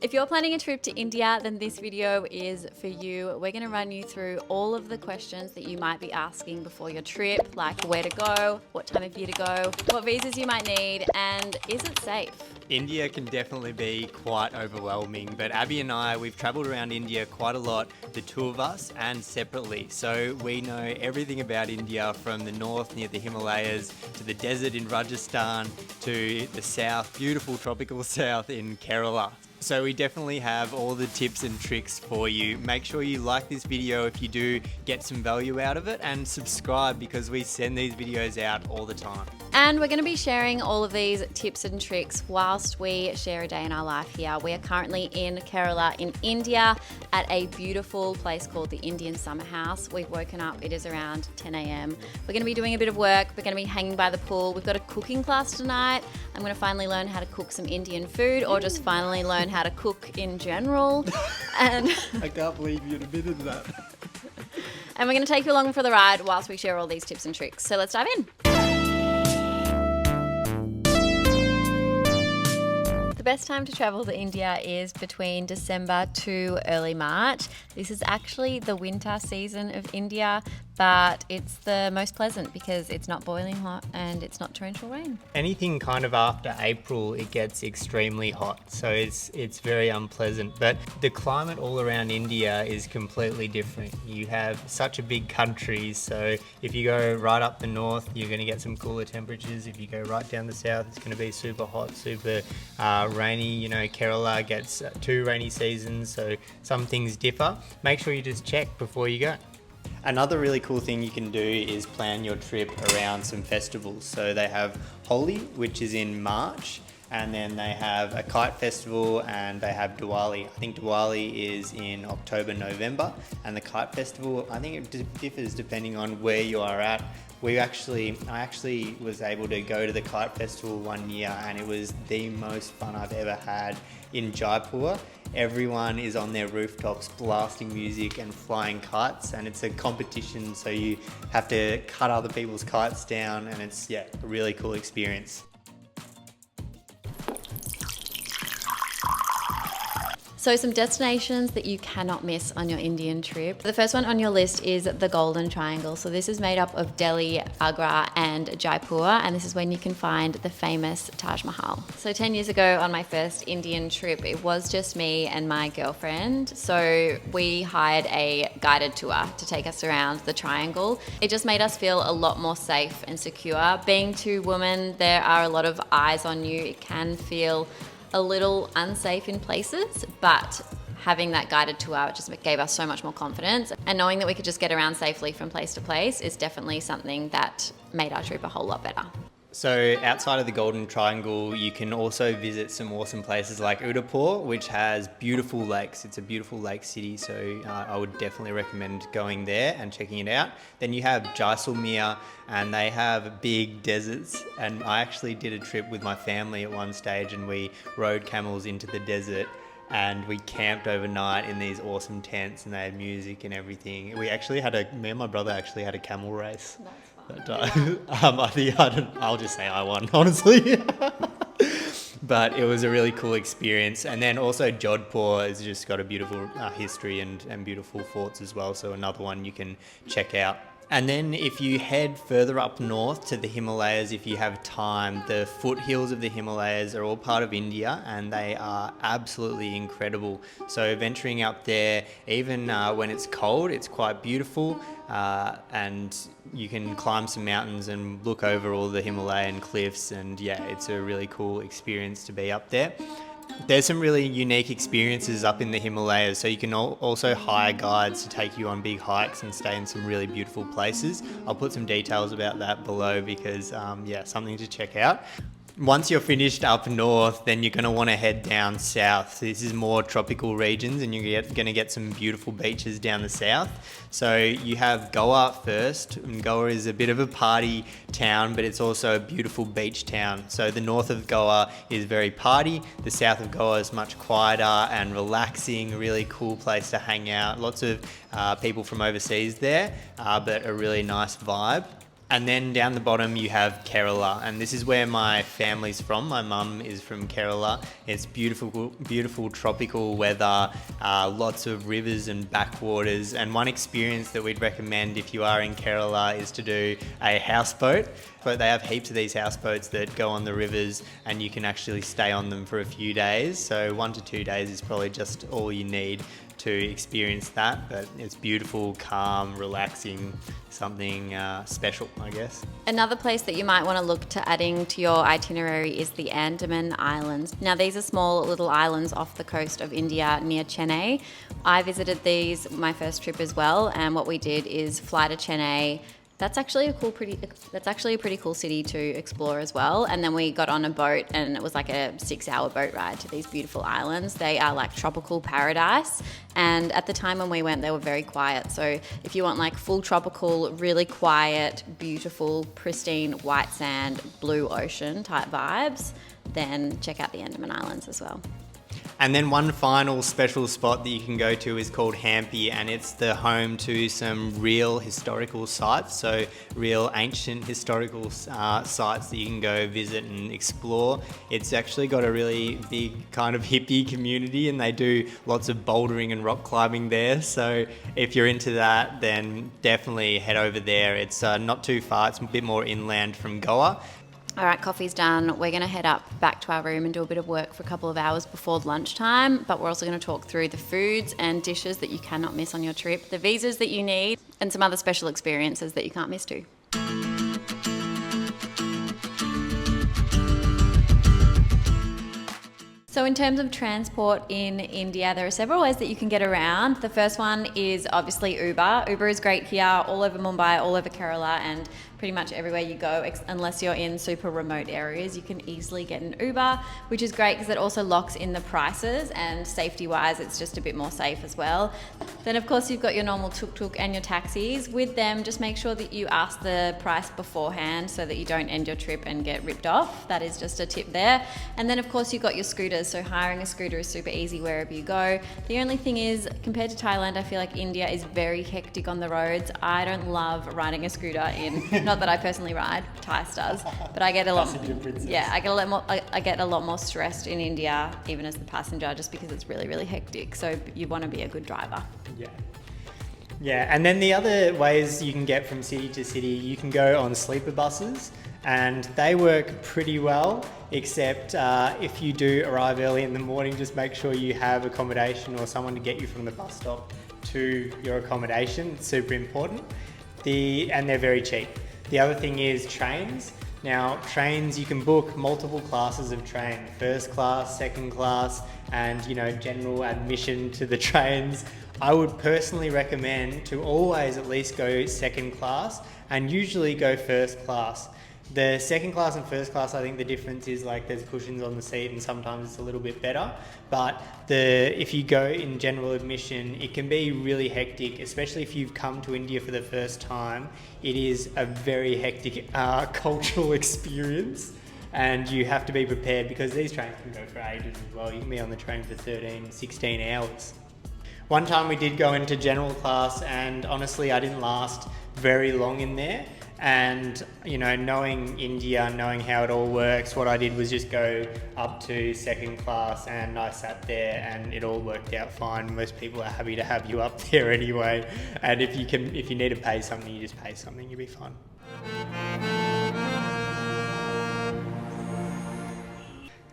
If you're planning a trip to India, then this video is for you. We're going to run you through all of the questions that you might be asking before your trip, like where to go, what time of year to go, what visas you might need, and is it safe? India can definitely be quite overwhelming, but Abby and I, we've travelled around India quite a lot, the two of us and separately. So we know everything about India, from the north near the Himalayas to the desert in Rajasthan to the south, beautiful tropical south in Kerala. So we definitely have all the tips and tricks for you. Make sure you like this video if you do get some value out of it, and subscribe because we send these videos out all the time. And we're going to be sharing all of these tips and tricks whilst we share a day in our life here. We are currently in Kerala in India at a beautiful place called the Indian Summer House. We've woken up, it is around 10 a.m. We're going to be doing a bit of work. We're going to be hanging by the pool. We've got a cooking class tonight. I'm going to finally learn how to cook some Indian food, or just finally learn how to cook in general. And I can't believe you admitted that. And we're going to take you along for the ride whilst we share all these tips and tricks. So let's dive in. The best time to travel to India is between December to early March. This is actually the winter season of India, but it's the most pleasant because it's not boiling hot and it's not torrential rain. Anything kind of after April, it gets extremely hot, so it's very unpleasant. But the climate all around India is completely different. You have such a big country, so if you go right up the north, you're going to get some cooler temperatures. If you go right down the south, it's going to be super hot, super rainy. You know, Kerala gets 2 rainy seasons, so some things differ. Make sure you just check before you go. Another really cool thing you can do is plan your trip around some festivals. So they have Holi, which is in March, and then they have a kite festival, and they have Diwali. I think Diwali is in October, November, and the kite festival, I think it differs depending on where you are at. I actually was able to go to the kite festival one year, and it was the most fun I've ever had in Jaipur. Everyone is on their rooftops blasting music and flying kites, and it's a competition, so you have to cut other people's kites down, and it's a really cool experience. So some destinations that you cannot miss on your Indian trip. The first one on your list is the Golden Triangle. So this is made up of Delhi, Agra and Jaipur, and this is when you can find the famous Taj Mahal. So 10 years ago on my first Indian trip, it was just me and my girlfriend. So we hired a guided tour to take us around the triangle. It just made us feel a lot more safe and secure. Being 2 women, there are a lot of eyes on you. It can feel a little unsafe in places, but having that guided tour just gave us so much more confidence, and knowing that we could just get around safely from place to place is definitely something that made our trip a whole lot better. So outside of the Golden Triangle, you can also visit some awesome places like Udaipur, which has beautiful lakes. It's a beautiful lake city, so I would definitely recommend going there and checking it out. Then you have Jaisalmer, and they have big deserts. And I actually did a trip with my family at one stage, and we rode camels into the desert, and we camped overnight in these awesome tents, and they had music and everything. Me and my brother actually had a camel race. I'll just say I won, honestly. But it was a really cool experience. And then also Jodhpur has just got a beautiful history and beautiful forts as well, so another one you can check out. And then if you head further up north to the Himalayas, if you have time, the foothills of the Himalayas are all part of India, and they are absolutely incredible. So venturing up there, even when it's cold, it's quite beautiful, and you can climb some mountains and look over all the Himalayan cliffs, and it's a really cool experience to be up there. There's some really unique experiences up in the Himalayas, so you can also hire guides to take you on big hikes and stay in some really beautiful places. I'll put some details about that below because, something to check out. Once you're finished up north, then you're going to want to head down south. This is more tropical regions, and you're going to get some beautiful beaches down the south. So you have Goa first, and Goa is a bit of a party town, but it's also a beautiful beach town. So the north of Goa is very party, the south of Goa is much quieter and relaxing, really cool place to hang out. Lots of people from overseas there, but a really nice vibe. And then down the bottom you have Kerala, and this is where my family's from. My mum is from Kerala. It's beautiful, beautiful tropical weather, lots of rivers and backwaters. And one experience that we'd recommend if you are in Kerala is to do a houseboat. But they have heaps of these houseboats that go on the rivers, and you can actually stay on them for a few days. So 1 to 2 days is probably just all you need to experience that, but it's beautiful, calm, relaxing, something special, I guess. Another place that you might want to look to adding to your itinerary is the Andaman Islands. Now these are small little islands off the coast of India near Chennai. I visited these my first trip as well, and what we did is fly to Chennai. That's actually a pretty cool city to explore as well. And then we got on a boat, and it was like a 6-hour boat ride to these beautiful islands. They are like tropical paradise. And at the time when we went, they were very quiet. So if you want like full tropical, really quiet, beautiful, pristine, white sand, blue ocean type vibes, then check out the Andaman Islands as well. And then one final special spot that you can go to is called Hampi, and it's the home to some real historical sites, so real ancient historical sites that you can go visit and explore. It's actually got a really big kind of hippie community, and they do lots of bouldering and rock climbing there. So if you're into that, then definitely head over there. It's not too far, it's a bit more inland from Goa. All right, coffee's done. We're going to head up back to our room and do a bit of work for a couple of hours before lunchtime, but we're also going to talk through the foods and dishes that you cannot miss on your trip, the visas that you need, and some other special experiences that you can't miss too. So in terms of transport in India, there are several ways that you can get around. The first one is obviously Uber. Uber is great here, all over Mumbai, all over Kerala, and pretty much everywhere you go, unless you're in super remote areas, you can easily get an Uber, which is great because it also locks in the prices, and safety-wise, it's just a bit more safe as well. Then of course you've got your normal tuk-tuk and your taxis. With them, just make sure that you ask the price beforehand so that you don't end your trip and get ripped off. That is just a tip there. And then of course you've got your scooters, so hiring a scooter is super easy wherever you go. The only thing is, compared to Thailand, I feel like India is very hectic on the roads. I don't love riding a scooter in, not that I personally ride, Thais does, but I get a lot, I get a lot more stressed in India, even as the passenger, just because it's really, really hectic. So you want to be a good driver. Yeah, and then the other ways you can get from city to city, you can go on sleeper buses, and they work pretty well, except if you do arrive early in the morning, just make sure you have accommodation or someone to get you from the bus stop to your accommodation. It's super important. And they're very cheap. The other thing is trains. Now, trains, you can book multiple classes of train, first class, second class, and general admission to the trains. I would personally recommend to always at least go second class, and usually go first class. The second class and first class, I think the difference is like there's cushions on the seat, and sometimes it's a little bit better. But if you go in general admission, it can be really hectic, especially if you've come to India for the first time. It is a very hectic cultural experience, and you have to be prepared because these trains can go for ages as well. You can be on the train for 13, 16 hours. One time we did go into general class, and honestly I didn't last very long in there. And knowing India, knowing how it all works, what I did was just go up to second class, and I sat there, and it all worked out fine. Most people are happy to have you up there anyway, and if you need to pay something, you just pay something, you'll be fine.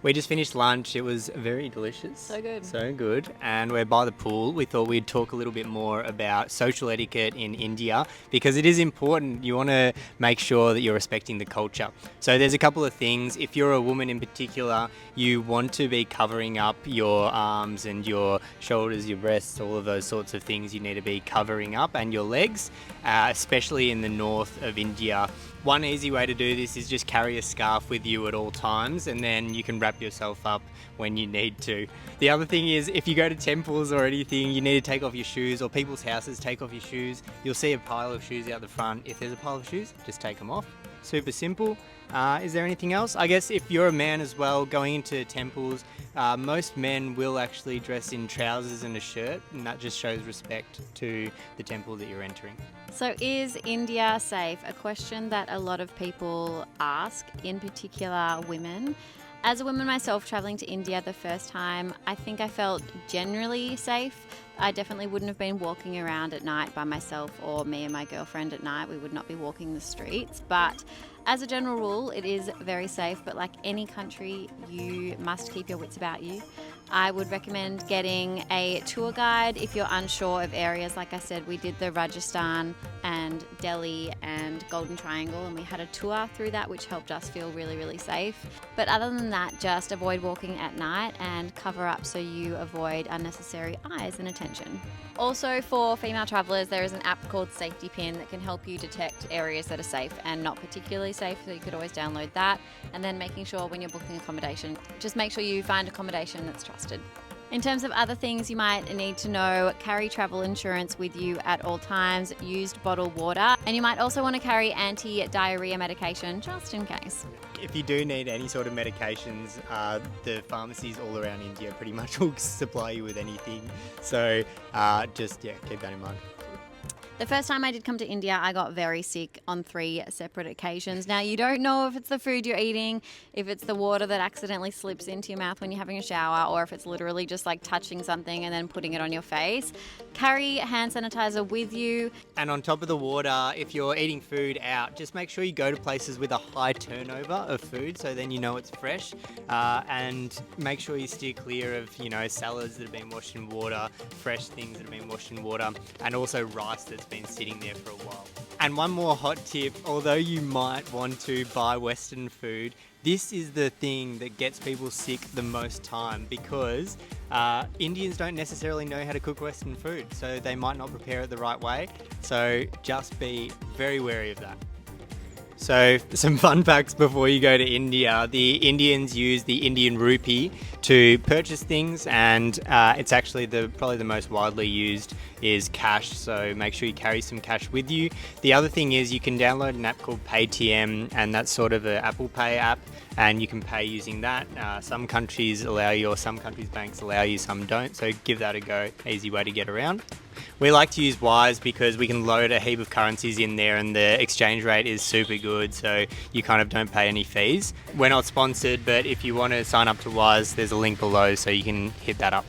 We just finished lunch. It was very delicious. So good. So good. And we're by the pool. We thought we'd talk a little bit more about social etiquette in India, because it is important. You want to make sure that you're respecting the culture. So there's a couple of things. If you're a woman in particular, you want to be covering up your arms and your shoulders, your breasts, all of those sorts of things you need to be covering up, and your legs, especially in the north of India. One easy way to do this is just carry a scarf with you at all times, and then you can wrap yourself up when you need to. The other thing is, if you go to temples or anything, you need to take off your shoes, or people's houses, take off your shoes. You'll see a pile of shoes out the front. If there's a pile of shoes, just take them off. Super simple. Is there anything else? I guess if you're a man as well, going into temples, most men will actually dress in trousers and a shirt, and that just shows respect to the temple that you're entering. So is India safe? A question that a lot of people ask, in particular women. As a woman myself traveling to India the first time, I think I felt generally safe. I definitely wouldn't have been walking around at night by myself, or me and my girlfriend at night. We would not be walking the streets. But as a general rule, it is very safe. But like any country, you must keep your wits about you. I would recommend getting a tour guide if you're unsure of areas. Like I said, we did the Rajasthan and Delhi and Golden Triangle, and we had a tour through that, which helped us feel really, really safe. But other than that, just avoid walking at night and cover up so you avoid unnecessary eyes and attention. Also, for female travelers, there is an app called Safety Pin that can help you detect areas that are safe and not particularly safe, so you could always download that. And then making sure when you're booking accommodation, just make sure you find accommodation that's trusted. In terms of other things you might need to know, carry travel insurance with you at all times, used bottled water, and you might also want to carry anti-diarrhea medication just in case. If you do need any sort of medications, the pharmacies all around India pretty much will supply you with anything. So just keep that in mind. The first time I did come to India, I got very sick on 3 separate occasions. Now, you don't know if it's the food you're eating, if it's the water that accidentally slips into your mouth when you're having a shower, or if it's literally just like touching something and then putting it on your face. Carry hand sanitizer with you. And on top of the water, if you're eating food out, just make sure you go to places with a high turnover of food, so then you know it's fresh. And make sure you steer clear of, salads that have been washed in water, fresh things that have been washed in water, and also rice that's been sitting there for a while. And one more hot tip, although you might want to buy Western food, this is the thing that gets people sick the most time, because Indians don't necessarily know how to cook Western food, so they might not prepare it the right way. So just be very wary of that. So some fun facts before you go to India. The Indians use the Indian rupee to purchase things, and it's actually probably the most widely used is cash, so make sure you carry some cash with you. The other thing is you can download an app called Paytm, and that's sort of an Apple Pay app, and you can pay using that. Some countries allow you, or some countries' banks allow you, some don't, so give that a go. Easy way to get around. We like to use Wise because we can load a heap of currencies in there and the exchange rate is super good, so you kind of don't pay any fees. We're not sponsored, but if you want to sign up to Wise, there's a link below so you can hit that up.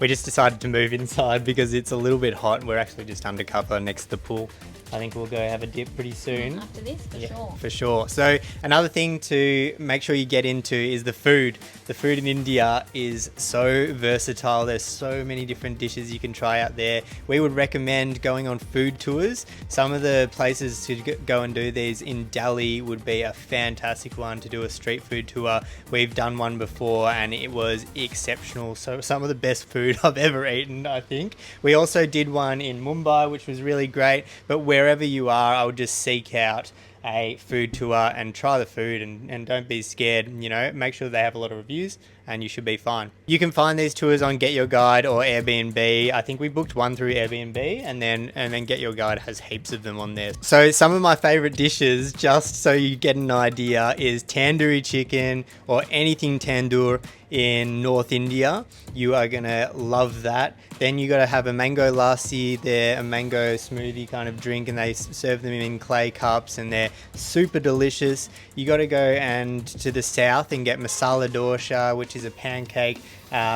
We just decided to move inside because it's a little bit hot. We're actually just undercover next to the pool. I think we'll go have a dip pretty soon. After this, sure. For sure. So another thing to make sure you get into is the food. The food in India is so versatile. There's so many different dishes you can try out there. We would recommend going on food tours. Some of the places to go and do these in Delhi would be a fantastic one to do a street food tour. We've done one before and it was exceptional. So some of the best food I've ever eaten, I think. We also did one in Mumbai, which was really great. But wherever you are, I would just seek out a food tour and try the food, and don't be scared. Make sure they have a lot of reviews and you should be fine. You can find these tours on Get Your Guide or Airbnb. I think we booked one through Airbnb, and then Get Your Guide has heaps of them on there. So some of my favorite dishes, just so you get an idea, is tandoori chicken or anything tandoor in North India. You are gonna love that. Then you gotta have a mango lassi. They're a mango smoothie kind of drink, and they serve them in clay cups, and they're super delicious. You gotta go to the south and get masala dosha, which is a pancake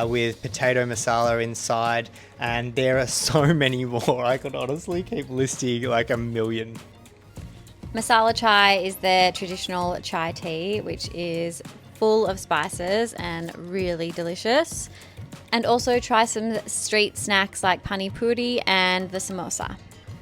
with potato masala inside, and there are so many more. I could honestly keep listing like a million. Masala chai is their traditional chai tea, which is full of spices and really delicious. And also try some street snacks like pani puri and the samosa.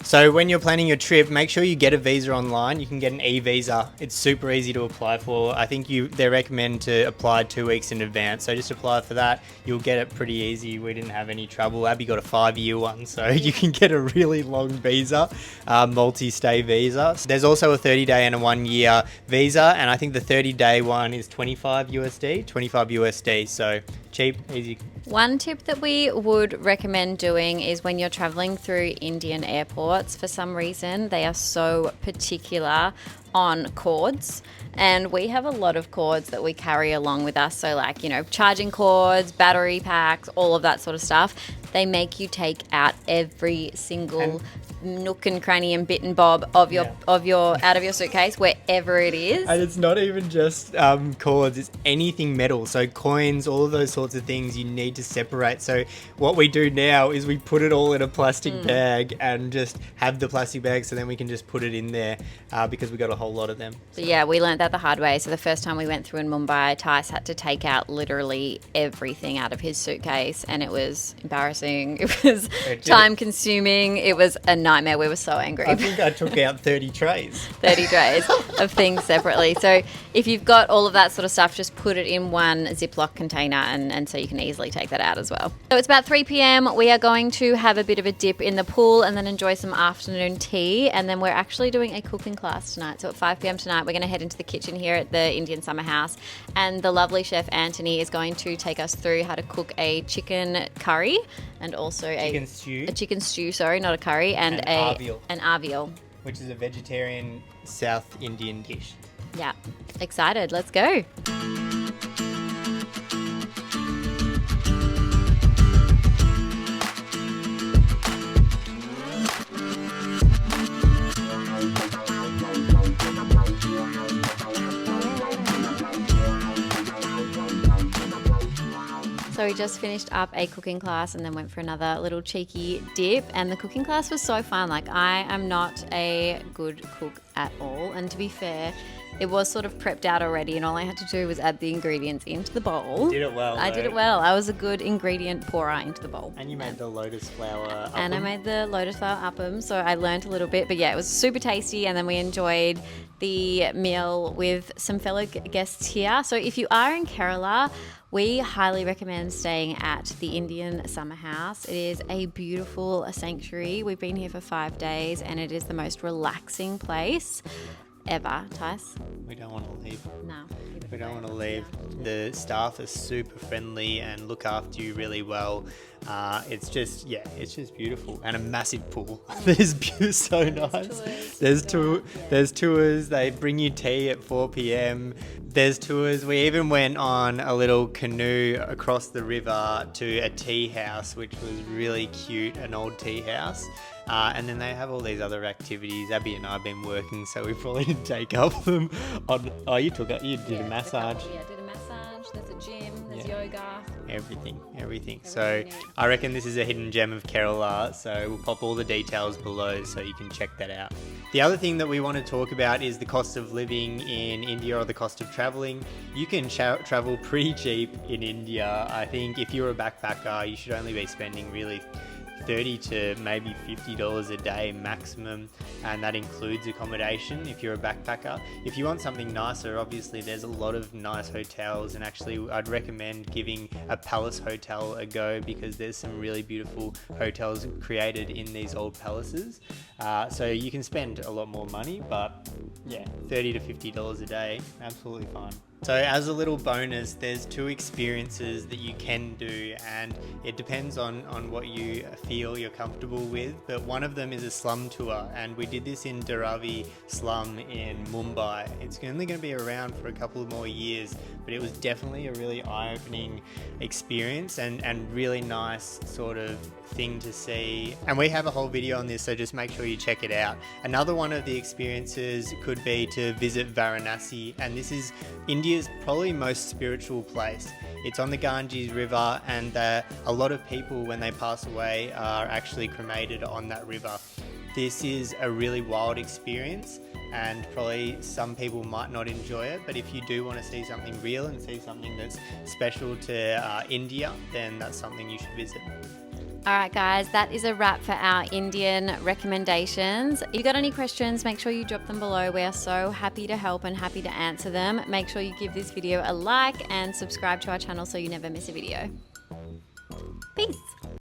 So when you're planning your trip, make sure you get a visa online. You can get an e-visa. It's super easy to apply for. I think they recommend to apply 2 weeks in advance. So just apply for that. You'll get it pretty easy. We didn't have any trouble. Abby got a 5-year one, so you can get a really long visa, multi-stay visa. There's also a 30-day and a 1-year visa, and I think the 30-day one is 25 USD. So cheap, easy. One tip that we would recommend doing is when you're traveling through Indian airports, for some reason they are so particular on cords, and we have a lot of cords that we carry along with us. So like, charging cords, battery packs, all of that sort of stuff. They make you take out every single nook and cranny and bit and bob of your out of your suitcase, wherever it is. And it's not even just cords, it's anything metal. So coins, all of those sorts of things you need to separate. So what we do now is we put it all in a plastic bag and just have the plastic bag, so then we can just put it in there because we got a whole lot of them. So yeah, we learned that the hard way. So the first time we went through in Mumbai, Tice had to take out literally everything out of his suitcase, and it was embarrassing. It was time consuming. It was a nightmare. We were so angry. I think I took out 30 trays. 30 trays of things separately. So if you've got all of that sort of stuff, just put it in one Ziploc container, and so you can easily take that out as well. So it's about 3 p.m. We are going to have a bit of a dip in the pool and then enjoy some afternoon tea. And then we're actually doing a cooking class tonight. So at 5 p.m. tonight, we're going to head into the kitchen here at the Indian Summer House. And the lovely chef Anthony is going to take us through how to cook a chicken curry and also a chicken stew, sorry, not a curry, and an avial, which is a vegetarian South Indian dish. Yeah, excited. Let's go. So we just finished up a cooking class and then went for another little cheeky dip, and the cooking class was so fun. Like, I am not a good cook at all, and to be fair, it was sort of prepped out already, and all I had to do was add the ingredients into the bowl. You did it well. I did it well. I was a good ingredient pourer into the bowl. And you made the lotus flower appam. And I made the lotus flower appam, so I learned a little bit. But yeah, it was super tasty, and then we enjoyed the meal with some fellow guests here. So if you are in Kerala, we highly recommend staying at the Indian Summer House. It is a beautiful sanctuary. We've been here for 5 days, and it is the most relaxing place ever. Tice? We don't want to leave. No. We don't want to leave. The staff are super friendly and look after you really well. It's just beautiful, and a massive pool. There's so nice. There's tours. They bring you tea at 4 p.m. There's tours. We even went on a little canoe across the river to a tea house, which was really cute, an old tea house. And then they have all these other activities. Abby and I have been working, so we probably didn't take up them. You did a massage. Yeah, did a massage. There's a gym. There's yoga. Everything. So I reckon this is a hidden gem of Kerala. So we'll pop all the details below so you can check that out. The other thing that we want to talk about is the cost of living in India, or the cost of traveling. You can travel pretty cheap in India. I think if you're a backpacker, you should only be spending really $30 to maybe $50 a day maximum, and that includes accommodation if you're a backpacker. If you want something nicer, obviously there's a lot of nice hotels, and actually I'd recommend giving a palace hotel a go, because there's some really beautiful hotels created in these old palaces. So you can spend a lot more money, but yeah, $30 to $50 a day, absolutely fine. So as a little bonus, there's 2 experiences that you can do, and it depends on what you feel you're comfortable with, but one of them is a slum tour, and we did this in Dharavi slum in Mumbai. It's only going to be around for a couple more years, but it was definitely a really eye-opening experience and really nice sort of thing to see. And we have a whole video on this, so just make sure you check it out. Another one of the experiences could be to visit Varanasi, and this is India's probably most spiritual place. It's on the Ganges River, and a lot of people, when they pass away, are actually cremated on that river. This is a really wild experience, and probably some people might not enjoy it, but if you do want to see something real and see something that's special to India, then that's something you should visit. All right, guys, that is a wrap for our Indian recommendations. If you got any questions, make sure you drop them below. We are so happy to help and happy to answer them. Make sure you give this video a like and subscribe to our channel so you never miss a video. Peace.